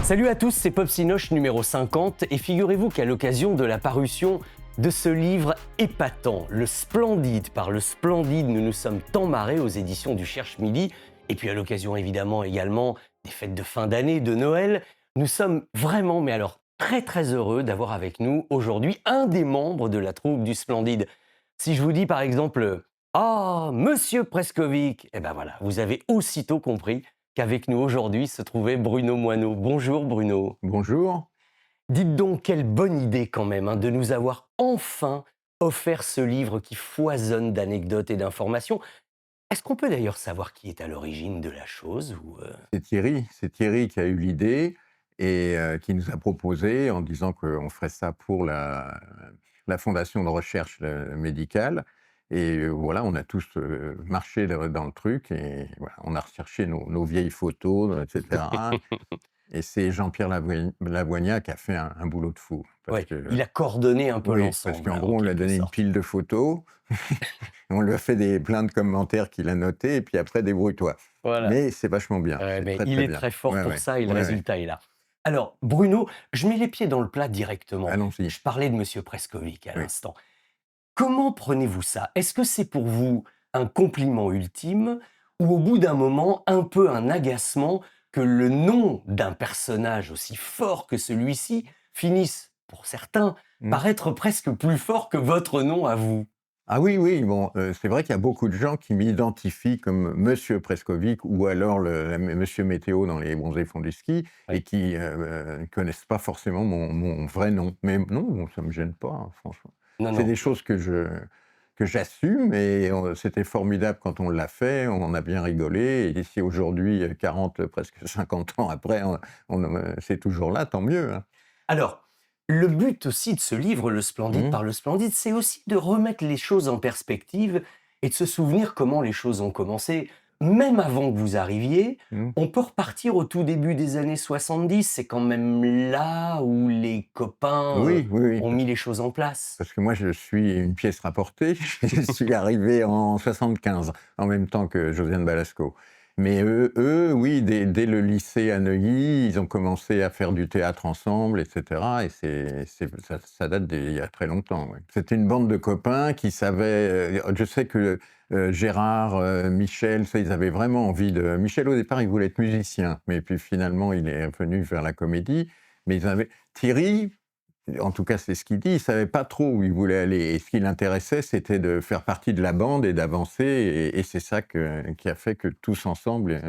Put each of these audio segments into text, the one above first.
Salut à tous, c'est Pop Sinoche numéro 50 et figurez-vous qu'à l'occasion de la parution de ce livre épatant, Le Splendide, par Le Splendide, nous nous sommes tant marrés aux éditions du Cherche Midi, et puis à l'occasion également des fêtes de fin d'année, de Noël, nous sommes vraiment, mais alors très heureux d'avoir avec nous aujourd'hui un des membres de la troupe du Splendide. Si je vous dis par exemple « Ah, Monsieur Prescovic », eh ben voilà, vous avez aussitôt compris qu'avec nous aujourd'hui se trouvait Bruno Moineau. Bonjour Bruno. Bonjour. Dites donc, quelle bonne idée quand même de nous avoir enfin offert ce livre qui foisonne d'anecdotes et d'informations. Est-ce qu'on peut d'ailleurs savoir qui est à l'origine de la chose C'est Thierry qui a eu l'idée et qui nous a proposé en disant qu'on ferait ça pour la fondation de recherche médicale. Et voilà, on a tous marché dans le truc et voilà, on a recherché nos vieilles photos, etc. Et c'est Jean-Pierre Lavoignat qui a fait un boulot de fou. Ouais, il a coordonné un peu Oui, parce l'ensemble, qu'en en gros, on lui a quelque donné une sorte. pile de photos, on lui a fait plein de commentaires qu'il a notés, et puis après, débrouille-toi. Voilà. Mais c'est vachement bien, Ouais, c'est mais très, il très est bien. très fort Ouais, pour ouais, ça et le ouais, ouais. résultat est là. Alors, Bruno, je mets les pieds dans le plat directement. Allons-y. Je parlais de Monsieur Prescovic à Oui. l'instant. Comment prenez-vous ça? Est-ce que c'est pour vous un compliment ultime ou au bout d'un moment un peu un agacement que le nom d'un personnage aussi fort que celui-ci finisse, pour certains, Mmh. par être presque plus fort que votre nom à vous? Ah oui, oui, bon, c'est vrai qu'il y a beaucoup de gens qui m'identifient comme Monsieur Prescovic ou alors Monsieur Météo dans Les Bronzés font du ski et Oui. qui ne connaissent pas forcément mon vrai nom. Mais non, ça ne me gêne pas, hein, franchement. Non, C'est non. des choses que j'assume et c'était formidable quand on l'a fait, on en a bien rigolé et si aujourd'hui, 40, presque 50 ans après, c'est toujours là, tant mieux, hein. Alors, le but aussi de ce livre, Le Splendide Mmh. par Le Splendide, c'est aussi de remettre les choses en perspective et de se souvenir comment les choses ont commencé. Même avant que vous arriviez, Mmh. on peut repartir au tout début des années 70. C'est quand même là où les copains Oui, oui, oui. ont mis les choses en place. Parce que moi, je suis une pièce rapportée. Je suis arrivé en 75, en même temps que Josiane Balasco. Mais eux, oui, dès le lycée à Neuilly, ils ont commencé à faire du théâtre ensemble, et cetera et ça date d'il y a très longtemps, ouais. C'était une bande de copains qui savaient, je sais que, Gérard, Michel, ça, ils avaient vraiment envie de Michel, au départ, il voulait être musicien, mais puis finalement, il est revenu vers la comédie. Mais ils avaient Thierry, en tout cas, c'est ce qu'il dit, il ne savait pas trop où il voulait aller et ce qui l'intéressait, c'était de faire partie de la bande et d'avancer et c'est ça qui a fait que tous ensemble,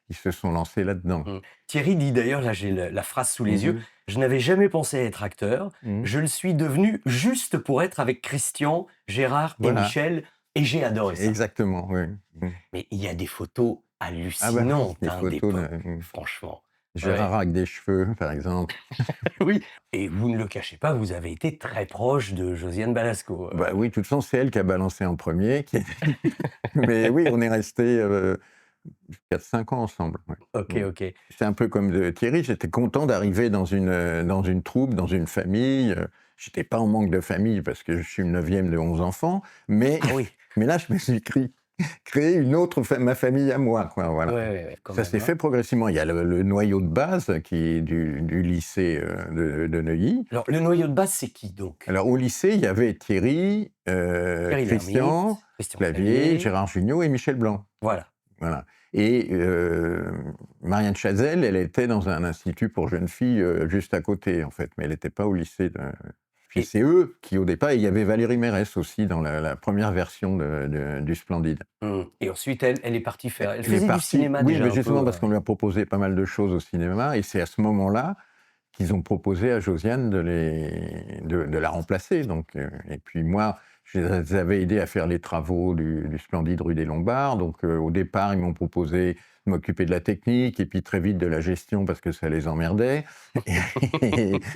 ils se sont lancés là-dedans. Mmh. Thierry dit d'ailleurs, là j'ai la phrase sous les yeux: Mmh. «Je n'avais jamais pensé être acteur, Mmh. je le suis devenu juste pour être avec Christian, Gérard et Voilà, Michel» et j'ai adoré ça. exactement, oui. Mmh. Mais il y a des photos Ah bah oui, hallucinantes, les photos de d'époque, franchement. Gérard Ouais. avec des cheveux, par exemple. Oui, et vous ne le cachez pas, vous avez été très proche de Josiane Balasco, Bah oui, de toute façon, c'est elle qui a balancé en premier. Mais oui, on est restés 4-5 ans ensemble, ouais. OK, Mmh. OK. C'est un peu comme de Thierry, j'étais content d'arriver dans une troupe, dans une famille, j'étais pas en manque de famille parce que je suis le 9e de 11 enfants, mais Ah oui, mais là, je me suis créé une autre ma famille à moi, quoi, ouais, voilà. ouais, ouais, quand Ça s'est même, hein. fait progressivement. Il y a le noyau de base qui est du lycée, de Neuilly. Alors le noyau de base, c'est qui donc? Alors au lycée, il y avait Thierry, Thierry Christian Lhermitte, Christian Clavier, Clavier, Gérard Jugnot et Michel Blanc. voilà. Voilà et Marianne Chazelle, elle était dans un institut pour jeunes filles, juste à côté, en fait, mais elle n'était pas au lycée de puis Et c'est eux qui, au départ et il y avait Valérie Mérès aussi dans la 1re version du Splendide. et ensuite elle est partie faire elle Elle est faisait du partie cinéma oui, déjà mais un peu, justement parce qu'on lui a proposé pas mal de choses au cinéma et c'est à ce moment-là qu'ils ont proposé à Josiane de la remplacer donc et puis moi, je les avais aidés à faire les travaux du Splendide rue des Lombards donc au départ, ils m'ont proposé de m'occuper de la technique et puis très vite de la gestion parce que ça les emmerdait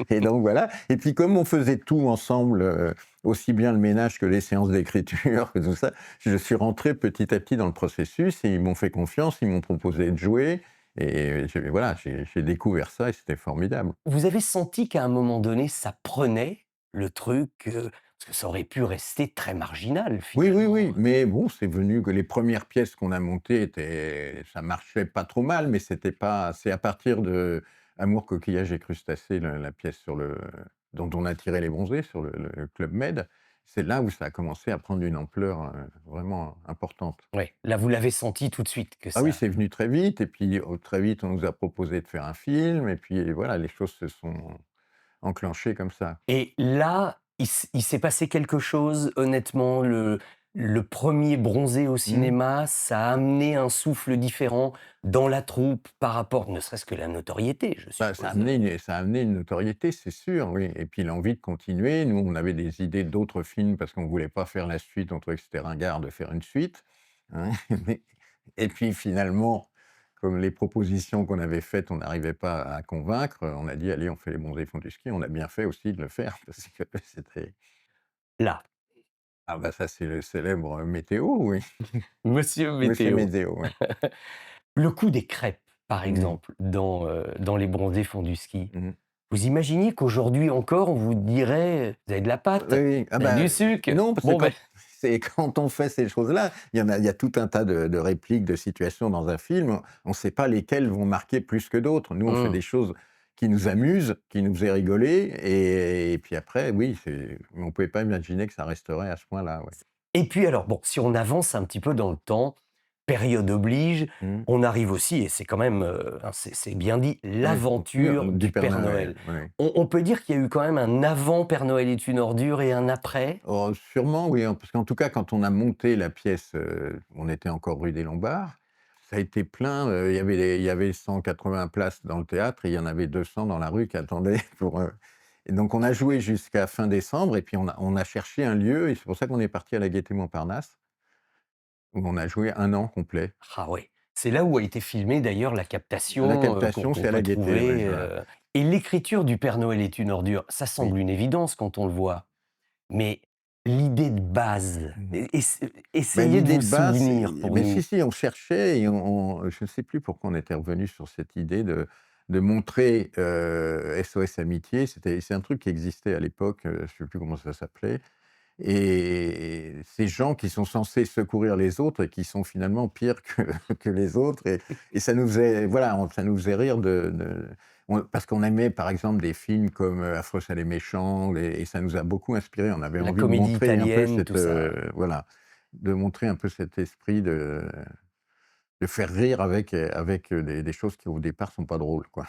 et donc voilà et puis comme on faisait tout ensemble, aussi bien le ménage que les séances d'écriture que tout ça, je suis rentré petit à petit dans le processus et ils m'ont fait confiance, ils m'ont proposé de jouer et voilà, j'ai découvert ça et c'était formidable. Vous avez senti qu'à un moment donné, ça prenait le truc, parce que ça aurait pu rester très marginal Oui, oui, finalement, oui, mais bon, c'est venu que les premières pièces qu'on a montées ça marchait pas trop mal, mais c'était pas c'est à partir Amour, coquillage et crustacés, la pièce dont on a tiré les bronzés sur le Club Med. C'est là où ça a commencé à prendre une ampleur, vraiment importante. Ouais, là, vous l'avez senti tout de suite que Ah oui, ça. c'est venu très vite et puis, très vite, on nous a proposé de faire un film et puis voilà, les choses se sont enclenchées comme ça. Et là, il s'est passé quelque chose, honnêtement, le 1er Bronzé au Mmh. cinéma, ça a amené un souffle différent dans la troupe par rapport ne serait-ce que la notoriété, je Bah, suppose? ça a amené une notoriété, c'est sûr, oui et puis l'envie de continuer. Nous, on avait des idées d'autres films parce qu'on voulait pas faire la suite, on trouvait que c'était ringard de faire une suite, hein. Mais et puis finalement, comme les propositions qu'on avait faites, on n'arrivait pas à convaincre, on a dit: «Allez, on fait Les Bronzés font du ski». On a bien fait aussi de le faire parce que c'était Là, ah bah, ça, c'est le célèbre, Météo, oui. Monsieur Monsieur Météo. Météo, ouais. Le coup des crêpes, par Mmh. exemple, dans Les Bronzés font du ski. Mmh. Vous imaginez qu'aujourd'hui encore, on vous dirait: «Vous avez de la Oui, pâte? oui. Ah Vous avez bah, du sucre?» non, parce que Bon, ben, quand on fait ces choses-là, il y a tout un tas de répliques, de situations dans un film, on ne sait pas lesquelles vont marquer plus que d'autres. Nous, on fait mmh. des choses qui nous amusent, qui nous faisait rigoler et puis après, oui, on ne pouvait pas imaginer que ça resterait à ce point-là, ouais. Et puis alors, bon, si on avance un petit peu dans le temps, période oblige, Mmh. on arrive aussi, et c'est quand même, hein, c'est bien dit, Oui, l'aventure du du Père Père Noël. Noël, oui. On peut dire qu'il y a eu quand même un avant Père Noël est une ordure et un après? Oh, sûrement, oui, hein, parce qu'en tout cas, quand on a monté la pièce, on était encore rue des Lombards, ça a été plein, il y avait 180 places dans le théâtre et il y en avait 200 dans la rue qui attendaient et donc on a joué jusqu'à fin décembre et puis on a cherché un lieu et c'est pour ça qu'on est parti à la Gaîté-Montparnasse, où on a joué un an complet. Ah ouais, c'est là où a été filmée d'ailleurs la La captation, captation, qu'on c'est à peut la Gaîté, ouais, trouver, voilà. et l'écriture du Père Noël est une ordure, ça Oui. semble une évidence quand on le voit. Mais l'idée de base, Mmh. Bah, essayez de l'idée vous de base, souvenir pour si, nous. si, on cherchait et je ne sais plus pourquoi on était revenu sur cette idée de montrer, SOS Amitié. C'est un truc qui existait à l'époque, je ne sais plus comment ça s'appelait et ces gens qui sont censés secourir les autres et qui sont finalement pires que que les autres et ça nous faisait voilà, ça nous faisait rire parce qu'on aimait par exemple des films comme, Affreux, salés, méchants et ça nous a beaucoup inspiré. On avait La envie de comédie montrer un peu italienne, tout ça. voilà, de montrer un peu cet esprit de faire rire avec, des choses qui au départ sont pas drôles, quoi.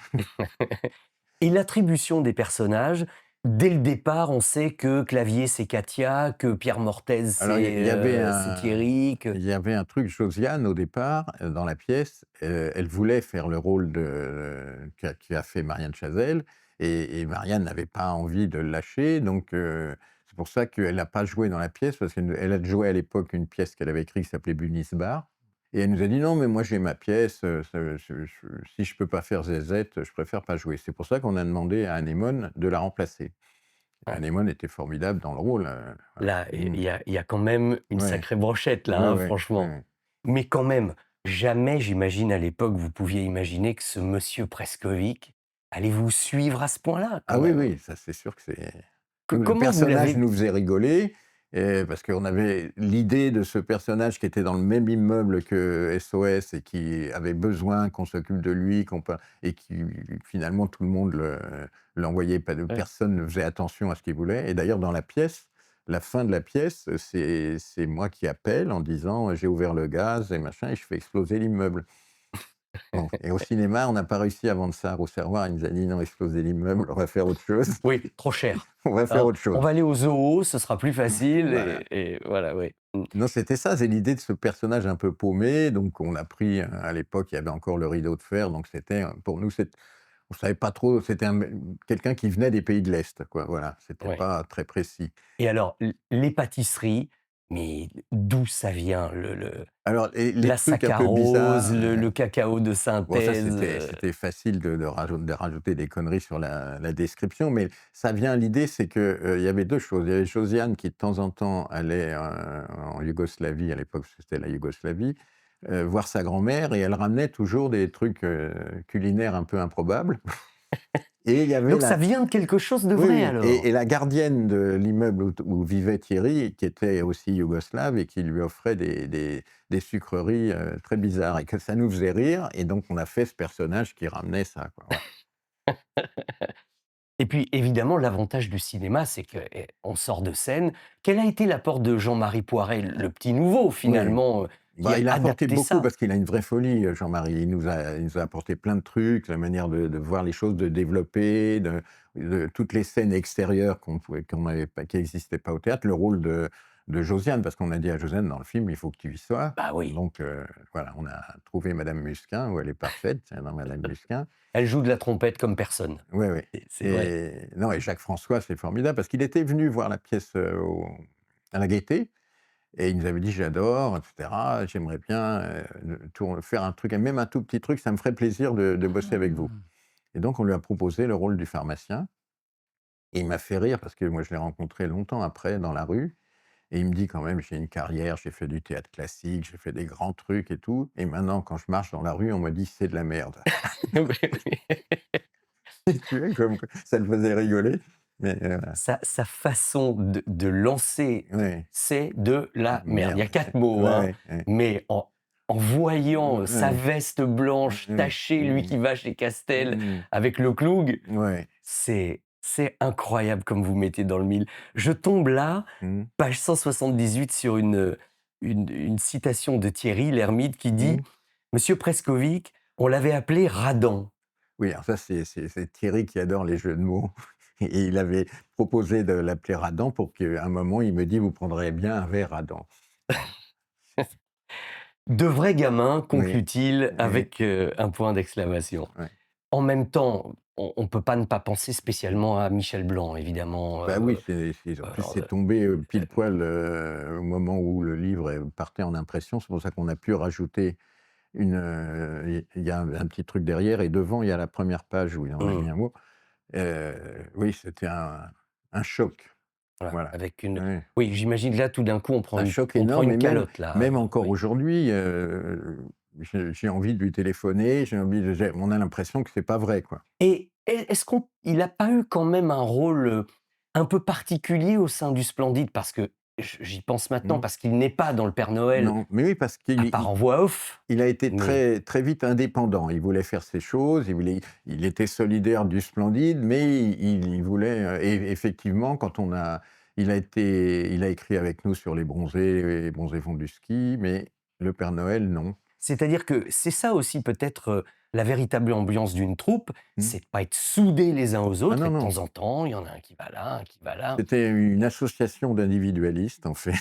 Et l'attribution des personnages, dès le départ, on sait que Clavier, c'est Katia, que Pierre Mortez, Alors c'est Thierry, que il y avait un truc, Josiane au départ, dans la pièce, elle voulait faire le rôle qu'a fait Marianne Chazelle et Marianne n'avait pas envie de le lâcher donc c'est pour ça qu'elle n'a pas joué dans la pièce parce elle a joué à l'époque une pièce qu'elle avait écrite qui s'appelait Bunisbar et elle nous a dit: «Non mais moi j'ai ma pièce, si je peux pas faire Zézette, je préfère pas jouer». C'est pour ça qu'on a demandé à Anémone de la remplacer. ouais, Anémone était formidable dans le rôle, voilà. là, Mmh. il y a quand même une Ouais. sacrée brochette là, Ouais, hein, ouais, franchement. ouais. Mais quand même, jamais, j'imagine, à l'époque, vous pouviez imaginer que ce monsieur Prescovic allait vous suivre à ce point-là, Ah quand oui, même. oui, ça c'est sûr que le Comment vous personnage l'avez nous faisait rigoler, parce qu'on avait l'idée de ce personnage qui était dans le même immeuble que SOS et qui avait besoin qu'on s'occupe de lui, et qui finalement tout le monde l'envoyait pas de ouais. personne ne faisait attention à ce qu'il voulait et d'ailleurs dans la pièce, la fin de la pièce, c'est moi qui appelle en disant: «J'ai ouvert le gaz et machin et je fais exploser l'immeuble». Bon et au cinéma, on n'a pas réussi à vendre ça au servoir. Il nous a dit: «Non, explosez l'immeuble, on va faire autre chose. Oui, trop cher, On va faire hein. autre chose». On va aller au zoo, ce sera plus facile, Voilà. et voilà, oui. Mmh. Non, c'était ça, c'est l'idée de ce personnage un peu paumé, donc on a pris, à l'époque, il y avait encore le rideau de fer, donc c'était, pour nous, on savait pas trop, c'était quelqu'un qui venait des pays de l'Est, quoi, voilà, c'était Ouais. pas très précis. Et alors, les pâtisseries, mais d'où ça vient? Alors les La trucs un peu bizarres, saccharose, le cacao de bon ça synthèse, c'était facile de rajouter des conneries sur la description, mais ça vient l'idée c'est que, il y avait 2 choses. Il y avait Josiane qui de temps en temps allait, en Yougoslavie à l'époque, parce que c'était la Yougoslavie, voir sa grand-mère et elle ramenait toujours des trucs, culinaires un peu improbables et il y avait donc ça la vient de quelque chose de oui, vrai oui et alors? la gardienne de l'immeuble où vivait Thierry, qui était aussi yougoslave et qui lui offrait des sucreries, très bizarres et que ça nous faisait rire et donc on a fait ce personnage qui ramenait ça, quoi, ouais. Et puis évidemment, l'avantage du cinéma, c'est qu'on sort de scène. Quel a été l'apport de Jean-Marie Poiret, le petit nouveau Oui. finalement, qui Bah, a il a apporté adapté beaucoup ça? parce qu'il a une vraie folie, Jean-Marie. Il nous a apporté plein de trucs, la manière de voir les choses, de développer, de toutes les scènes extérieures qu'on n'avait pas, qui n'existaient pas au théâtre. Le rôle de Josiane, parce qu'on a dit à Josiane dans le film: «Il faut que tu y sois». Bah oui, Donc voilà, on a trouvé Madame Musquin, où elle est parfaite, c'est dans Madame Musquin. elle joue de la trompette comme personne. Oui, oui. C'est vrai. Et non, et Jacques François, c'est formidable parce qu'il était venu voir la pièce, à la Gaîté. Et il nous avait dit: «J'adore, et cetera, j'aimerais bien, faire un truc, même un tout petit truc, ça me ferait plaisir de bosser avec vous». Ah. Et donc on lui a proposé le rôle du pharmacien et il m'a fait rire parce que moi je l'ai rencontré longtemps après dans la rue et il me dit: «Quand même, j'ai une carrière, j'ai fait du théâtre classique, j'ai fait des grands trucs et tout, et maintenant quand je marche dans la rue, on me dit: "C'est de la merde"». Tu vois, comme quoi ça le faisait rigoler, mais voilà. Sa façon de lancer, Ouais, c'est de la merde. Il y a merde, 4 mots, ouais, hein, ouais, ouais. mais en voyant, sa Ouais, veste blanche ouais, tachée, lui qui va chez Castel mmh avec le cloug, ouais, c'est incroyable comme vous mettez dans le mille. Je tombe là, mmh, page 178 sur une citation de Thierry Lhermitte qui dit: mmh. «Monsieur Prescovic, on l'avait appelé Radan». Oui, alors ça, c'est Thierry qui adore les jeux de mots et il avait proposé de l'appeler Radan pour qu'à un moment, il me dit: «Vous prendrez bien un verre Radan». Voilà. De vrais gamins, Oui, conclut-il oui, avec, un point d'exclamation. ouais. En même temps, on peut pas ne pas penser spécialement à Michel Blanc, évidemment, Bah oui, en plus, c'est tombé, pile poil, au moment où le livre partait en impression. C'est pour ça qu'on a pu rajouter il y a un petit truc derrière et devant, il y a la première page où on a mis mmh, un mot. Oui, c'était un choc. voilà, Voilà. avec une Oui. oui, j'imagine que là, tout d'un coup, Un choc on prend énorme, une et même calotte là, même encore oui. aujourd'hui, j'ai envie de lui téléphoner, on a l'impression que c'est pas vrai, quoi. Et est-ce qu'il a pas eu quand même un rôle, un peu particulier au sein du Splendide? Parce que j'y pense maintenant, Mmh. parce qu'il n'est pas dans le Père Noël, Non, mais oui, parce à qu'il part en voix off, il a été mais très très vite indépendant. Il voulait faire ses choses, il était solidaire du Splendide, mais il voulait, et effectivement, il a écrit avec nous sur les Bronzés font du ski, mais le Père Noël, non. c'est-à-dire que c'est ça aussi peut-être, la véritable ambiance d'une troupe, Mmh. c'est de pas être soudés les uns aux Ah autres et non, de non. temps en temps, il y en a un qui va là, un qui va là. C'était une association d'individualistes, en fait,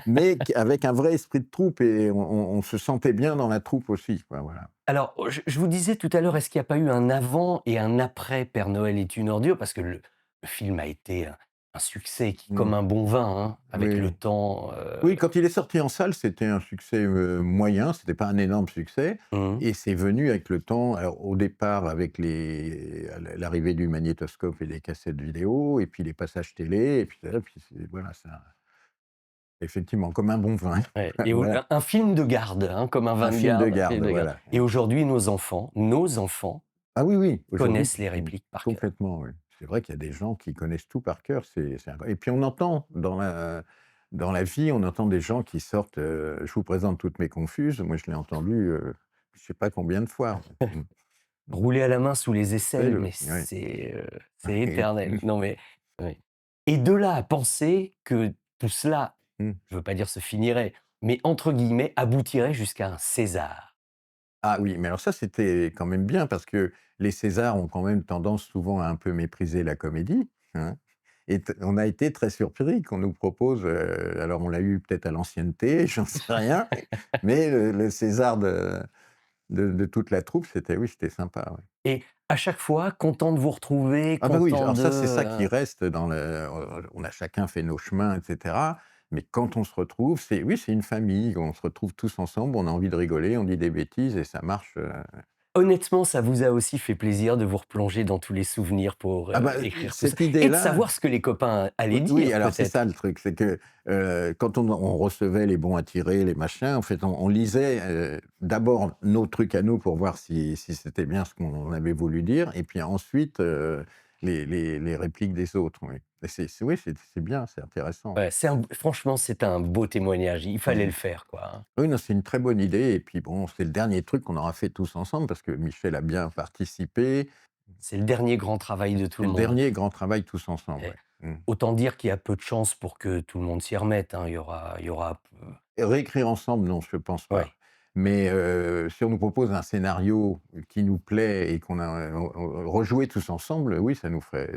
mais avec un vrai esprit de troupe, et on se sentait bien dans la troupe aussi, quoi, voilà. Alors, je vous disais tout à l'heure, est-ce qu'il n'y a pas eu un avant et un après Père Noël est une ordure? Parce que le film a été un succès qui Mmh. comme un bon vin, hein, avec le Oui. temps, Oui, quand il est sorti en salle, c'était un succès, moyen, c'était pas un énorme succès, mmh. et c'est venu avec le temps. Alors au départ avec l'arrivée du magnétoscope et des cassettes vidéo, et puis les passages télé, et puis là, puis voilà, ça effectivement comme un bon vin. Ouais et au Voilà, un film de garde, hein, comme un vin un de film de garde, un film garde, de garde voilà. et aujourd'hui nos enfants Ah oui, oui, aujourd'hui, connaissent les répliques par cœur. complètement, oui. C'est vrai qu'il y a des gens qui connaissent tout par cœur, c'est incroyable, et puis on entend dans la vie, on entend des gens qui sortent, «Je vous présente toutes mes confuses». Moi, je l'ai entendu, je sais pas combien de fois. Mmh. Rouler à la main sous les aisselles, mais Oui. c'est éternel. Non mais oui et de là à penser que tout cela, Mmh. je veux pas dire se finirait, mais entre guillemets «aboutirait» jusqu'à un César. Ah oui, mais alors ça, c'était quand même bien parce que les Césars ont quand même tendance souvent à un peu mépriser la comédie, hein, et on a été très surpris qu'on nous propose, alors on l'a eu peut-être à l'ancienneté, j'en sais rien, mais le César de toute la troupe, oui, c'était sympa, ouais. Et à chaque fois, content de vous retrouver, Ah bah oui, content alors de, ça, c'est ça qui reste on a chacun fait nos chemins, et cetera, mais quand on se retrouve, oui, c'est une famille, on se retrouve tous ensemble, on a envie de rigoler, on dit des bêtises et ça marche, honnêtement, ça vous a aussi fait plaisir de vous replonger dans tous les souvenirs pour, ah bah, écrire tout ça cette et de idée-là. savoir ce que les copains allaient Oui, dire alors c'est ça peut-être? le truc, c'est que, quand on recevait les bons à tirer, les machins, en fait, on lisait, d'abord nos trucs à nous pour voir si c'était bien ce qu'on avait voulu dire, et puis ensuite, les répliques des autres, oui. Et oui, c'est bien, c'est intéressant. Ouais, franchement, c'est un beau témoignage, il fallait Mmh. le faire, quoi, hein. Oui, non, c'est une très bonne idée, et puis bon, c'est le dernier truc qu'on aura fait tous ensemble parce que Michel a bien participé. C'est le dernier grand travail de tout C'est le le monde. dernier grand travail tous ensemble, Eh, ouais. Mmh. autant dire qu'il y a peu de chances pour que tout le monde s'y remette, hein. Il y aura Et réécrire ensemble, non, je pense pas. ouais, Mais si on nous propose un scénario qui nous plaît et qu'on a rejouer tous ensemble, oui, ça nous ferait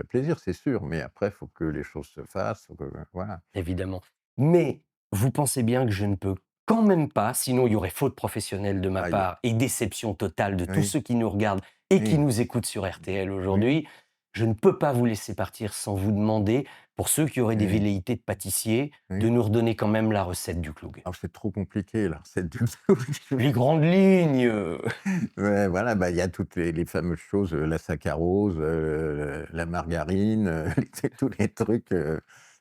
plaisir, c'est sûr. Mais après, il faut que les choses se fassent, faut que voilà. évidemment. Mais vous pensez bien que je ne peux quand même pas, sinon il y aurait faute professionnelle de ma Aïe, part et déception totale de tous oui, ceux qui nous regardent et qui oui, nous écoutent sur RTL oui, aujourd'hui. Je ne peux pas vous laisser partir sans vous demander, pour ceux qui auraient des oui, velléités de pâtissier, de oui. nous redonner quand même la recette du cloug. Alors c'est trop compliqué la recette du Les grandes lignes, ouais, voilà, bah, il y a toutes les fameuses choses, la saccharose, la margarine, tous les trucs,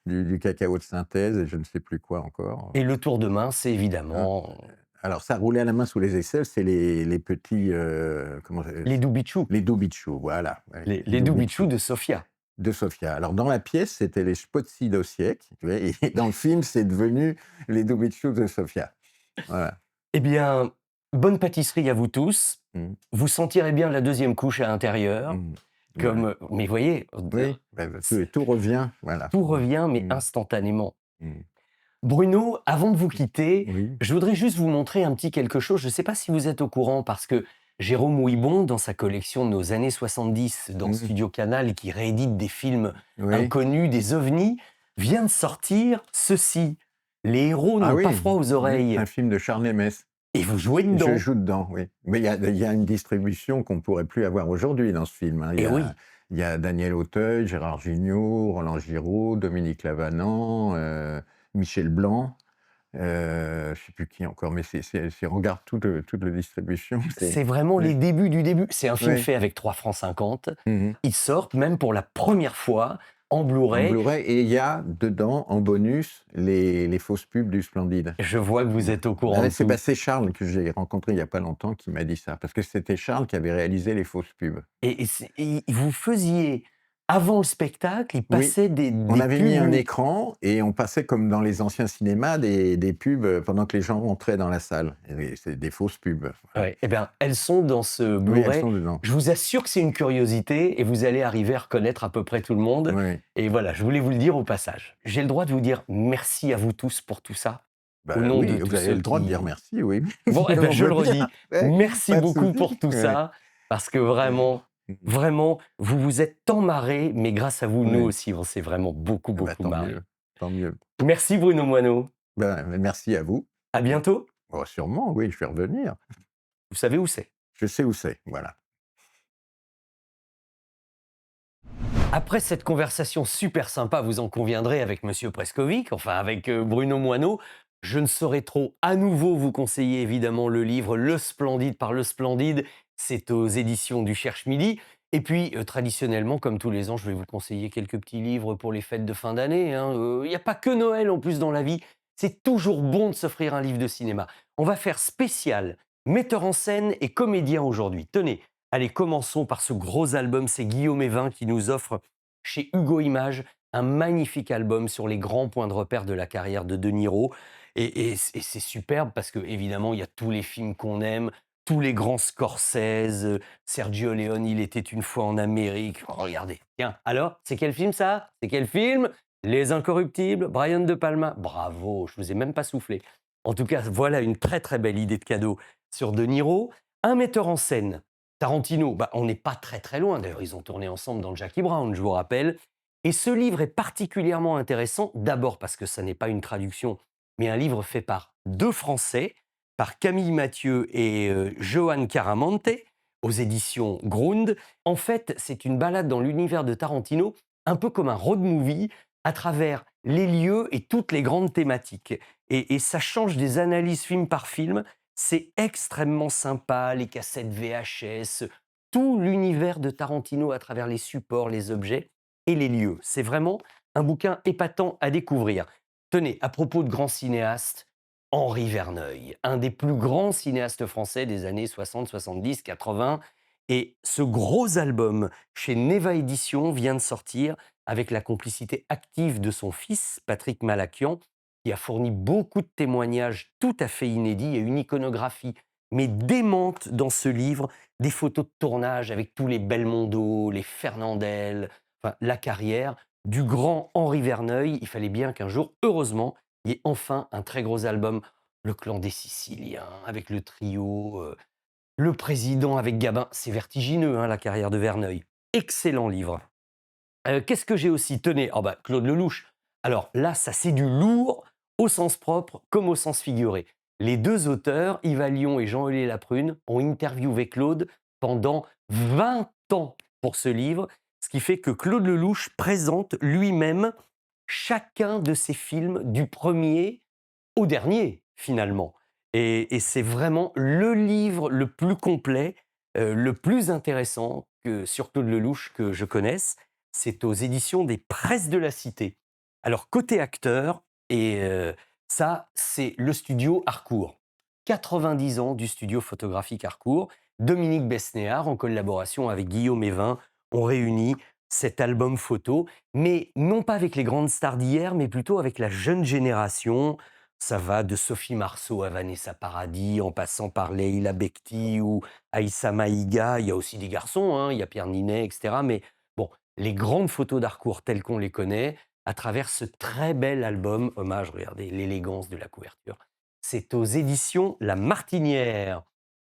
du cacao de synthèse et je ne sais plus quoi encore. et le tour de main, c'est Hein. évidemment Alors ça, rouler à la main sous les aisselles, c'est les petits, comment ça les doubichous, les doubichous, voilà, ouais, les doubichous doubichous de Sofia. de Sofia. Alors dans la pièce, c'était les Spotzi d'Osiek, tu vois? Et dans le film, c'est devenu les doubichous de Sofia. Voilà. Eh bien, bonne pâtisserie à vous tous. Mmh. Vous sentirez bien la deuxième couche à l'intérieur. Mmh. Ouais. Mais voyez, Oui, bah, tout revient, voilà. tout revient, mais Mmh. instantanément. Mmh. Bruno, avant de vous quitter, Oui. je voudrais juste vous montrer un petit quelque chose. Je ne sais pas si vous êtes au courant, parce que Jérôme Ouibon, dans sa collection de nos années 70, dans Mmh. Studio Canal, qui réédite des films Oui. inconnus, des ovnis, vient de sortir ceci. Les héros Ah n'ont pas oui, froid aux oui, oreilles. un film de Charles Nmes. Et vous jouez Je dedans. joue dedans, oui. Mais il y a une distribution qu'on ne pourrait plus avoir aujourd'hui dans ce film, hein. Et oui. Il y a Daniel Auteuil, Gérard Jugnot, Roland Giraud, Dominique Lavanant, Michel Blanc, je ne sais plus qui encore, mais c'est regarde toute la distribution, c'est C'est vraiment oui, les débuts du début. C'est un film oui. fait avec 3,50 francs. Mmh. Ils sortent même pour la première fois en En Blu-ray. Blu-ray et il y a dedans, en bonus, les fausses pubs du Splendide. Je vois que vous êtes au courant Ah, de c'est tout. c'est Charles que j'ai rencontré il y a pas longtemps qui m'a dit ça, parce que c'était Charles qui avait réalisé les fausses pubs. Et vous faisiez, avant le spectacle, il Oui, passait on des avait mis un pubs. écran et on passait comme dans les anciens cinémas des pubs, pendant que les gens rentraient dans la salle et c'est des fausses pubs, voilà. Ouais, eh bien, elles sont dans ce Oui, elles Blu-ray. sont dedans. Je vous assure que c'est une curiosité et vous allez arriver à reconnaître à peu près tout le monde. Oui. Et voilà, je voulais vous le dire au passage. J'ai le droit de vous dire merci à vous tous pour tout ça, au Bah, nom de oui, tous vous avez ceux le droit de dire qui... merci, oui. Bon, eh ben, On je veut le bien, redis. ouais, Merci pas de beaucoup souci. pour tout Ouais. ça, parce que vraiment, Mmh. vraiment, vous vous êtes tant marrés, mais grâce à vous, nous Oui. aussi, on s'est vraiment beaucoup, Ah bah, beaucoup marrés. tant mieux. Merci Bruno Moineau. Ben, merci à vous. À bientôt. Oh, sûrement, oui, je vais revenir. Vous savez où c'est. Je sais où c'est, voilà. Après cette conversation super sympa, vous en conviendrez, avec Monsieur Prescovic, enfin avec Bruno Moineau, je ne saurais trop à nouveau vous conseiller évidemment le livre Le Splendide par Le Splendide. C'est aux éditions du Cherche Midi. Et puis, traditionnellement, comme tous les ans, je vais vous conseiller quelques petits livres pour les fêtes de fin d'année, hein. Il n'y a pas que Noël en plus dans la vie. C'est toujours bon de s'offrir un livre de cinéma. On va faire spécial metteur en scène et comédien aujourd'hui. Tenez, allez, commençons par ce gros album. C'est Guillaume Evin qui nous offre chez Hugo Images un magnifique album sur les grands points de repère de la carrière de De Niro. Et c'est superbe parce que évidemment il y a tous les films qu'on aime, tous les grands Scorsese, Sergio Leone, Il était une fois en Amérique. Oh, regardez, tiens, alors, c'est quel film ça? C'est quel film? Les Incorruptibles, Brian De Palma. Bravo, je vous ai même pas soufflé. En tout cas, voilà une très très belle idée de cadeau sur De Niro. Un metteur en scène, Tarantino, bah, on n'est pas très très loin. D'ailleurs, ils ont tourné ensemble dans Jackie Brown, je vous rappelle. Et ce livre est particulièrement intéressant, d'abord parce que ça n'est pas une traduction, mais un livre fait par deux Français, par Camille Mathieu et Johan Caramonte, aux éditions Grund. En fait, c'est une balade dans l'univers de Tarantino, un peu comme un road movie, à travers les lieux et toutes les grandes thématiques. Et ça change des analyses film par film. C'est extrêmement sympa, les cassettes VHS, tout l'univers de Tarantino à travers les supports, les objets et les lieux. C'est vraiment un bouquin épatant à découvrir. Tenez, à propos de grands cinéastes, Henri Verneuil, un des plus grands cinéastes français des années 60, 70, 80. Et ce gros album chez Neva Édition vient de sortir avec la complicité active de son fils, Patrick Malakian, qui a fourni beaucoup de témoignages tout à fait inédits et une iconographie mais démente dans ce livre des photos de tournage avec tous les Belmondo, les Fernandel, enfin, la carrière du grand Henri Verneuil. Il fallait bien qu'un jour, heureusement, il y ait enfin un très gros album. Le clan des Siciliens, avec le trio, le président avec Gabin. C'est vertigineux, hein, la carrière de Verneuil. Excellent livre. Qu'est-ce que j'ai aussi? Tenez, oh bah, Claude Lelouch. Alors là, ça c'est du lourd, au sens propre comme au sens figuré. Les deux auteurs, Yves Allion et Jean-Eulé Laprune, ont interviewé Claude pendant 20 ans pour ce livre, ce qui fait que Claude Lelouch présente lui-même chacun de ses films du premier au dernier, finalement. Et c'est vraiment le livre le plus complet, le plus intéressant sur Claude Lelouch que je connaisse. C'est aux éditions des Presses de la Cité. Alors, côté acteur, et ça, c'est le studio Harcourt. 90 ans du studio photographique Harcourt. Dominique Besnéard, en collaboration avec Guillaume Evin, ont réuni cet album photo, mais non pas avec les grandes stars d'hier, mais plutôt avec la jeune génération. Ça va de Sophie Marceau à Vanessa Paradis, en passant par Leila Bekti ou Aïssa Maïga. Il y a aussi des garçons, hein, il y a Pierre Ninet, etc. Mais bon, les grandes photos d'Harcourt telles qu'on les connaît, à travers ce très bel album, hommage, regardez l'élégance de la couverture. C'est aux éditions La Martinière.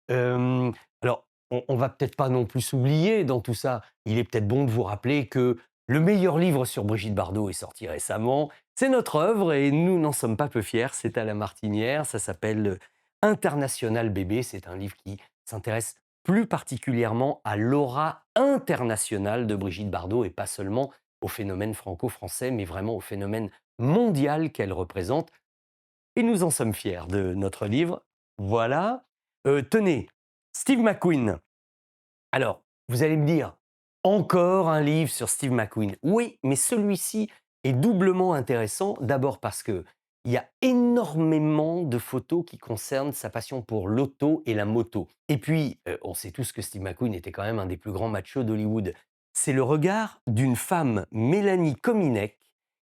Alors, on va peut-être pas non plus s'oublier dans tout ça. Il est peut-être bon de vous rappeler que le meilleur livre sur Brigitte Bardot est sorti récemment. C'est notre œuvre et nous n'en sommes pas peu fiers. C'est à La Martinière. Ça s'appelle International Bébé. C'est un livre qui s'intéresse plus particulièrement à l'aura internationale de Brigitte Bardot et pas seulement au phénomène franco-français, mais vraiment au phénomène mondial qu'elle représente. Et nous en sommes fiers de notre livre. Voilà. Tenez, Steve McQueen. Alors, vous allez me dire, encore un livre sur Steve McQueen. Oui, mais celui-ci est doublement intéressant. D'abord parce qu'il y a énormément de photos qui concernent sa passion pour l'auto et la moto. Et puis, on sait tous que Steve McQueen était quand même un des plus grands machos d'Hollywood. C'est le regard d'une femme, Mélanie Kominek,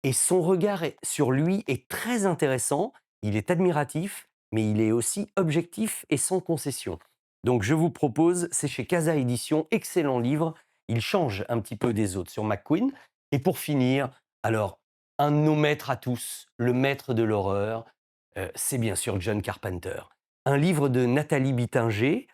et son regard sur lui est très intéressant. Il est admiratif, mais il est aussi objectif et sans concession. Donc je vous propose, c'est chez Casa Édition, excellent livre. Il change un petit peu des autres sur McQueen. Et pour finir, alors, un de nos maîtres à tous, le maître de l'horreur, c'est bien sûr John Carpenter. Un livre de Nathalie Bittinger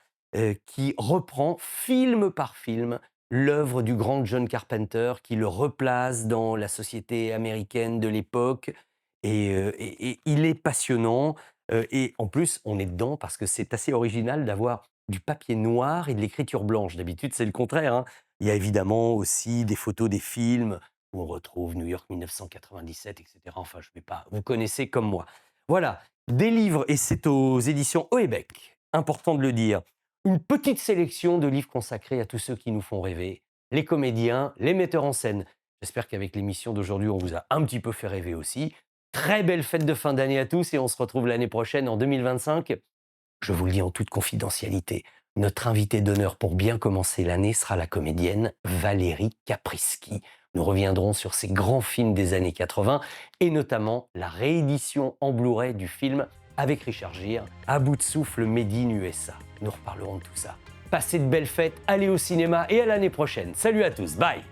qui reprend film par film l'œuvre du grand John Carpenter, qui le replace dans la société américaine de l'époque. Et il est passionnant. Et en plus, on est dedans parce que c'est assez original d'avoir du papier noir et de l'écriture blanche. D'habitude, c'est le contraire, hein. Il y a évidemment aussi des photos des films où on retrouve New York 1997, etc. Enfin, je ne vais pas... Vous connaissez comme moi. Voilà, des livres, et c'est aux éditions Houellebecq, important de le dire. Une petite sélection de livres consacrés à tous ceux qui nous font rêver, les comédiens, les metteurs en scène. J'espère qu'avec l'émission d'aujourd'hui, on vous a un petit peu fait rêver aussi. Très belle fête de fin d'année à tous et on se retrouve l'année prochaine en 2025. Je vous le dis en toute confidentialité, notre invitée d'honneur pour bien commencer l'année sera la comédienne Valérie Caprisky. Nous reviendrons sur ces grands films des années 80 et notamment la réédition en Blu-ray du film avec Richard Gere, À bout de souffle Made in USA. Nous reparlerons de tout ça. Passez de belles fêtes, allez au cinéma et à l'année prochaine. Salut à tous, bye!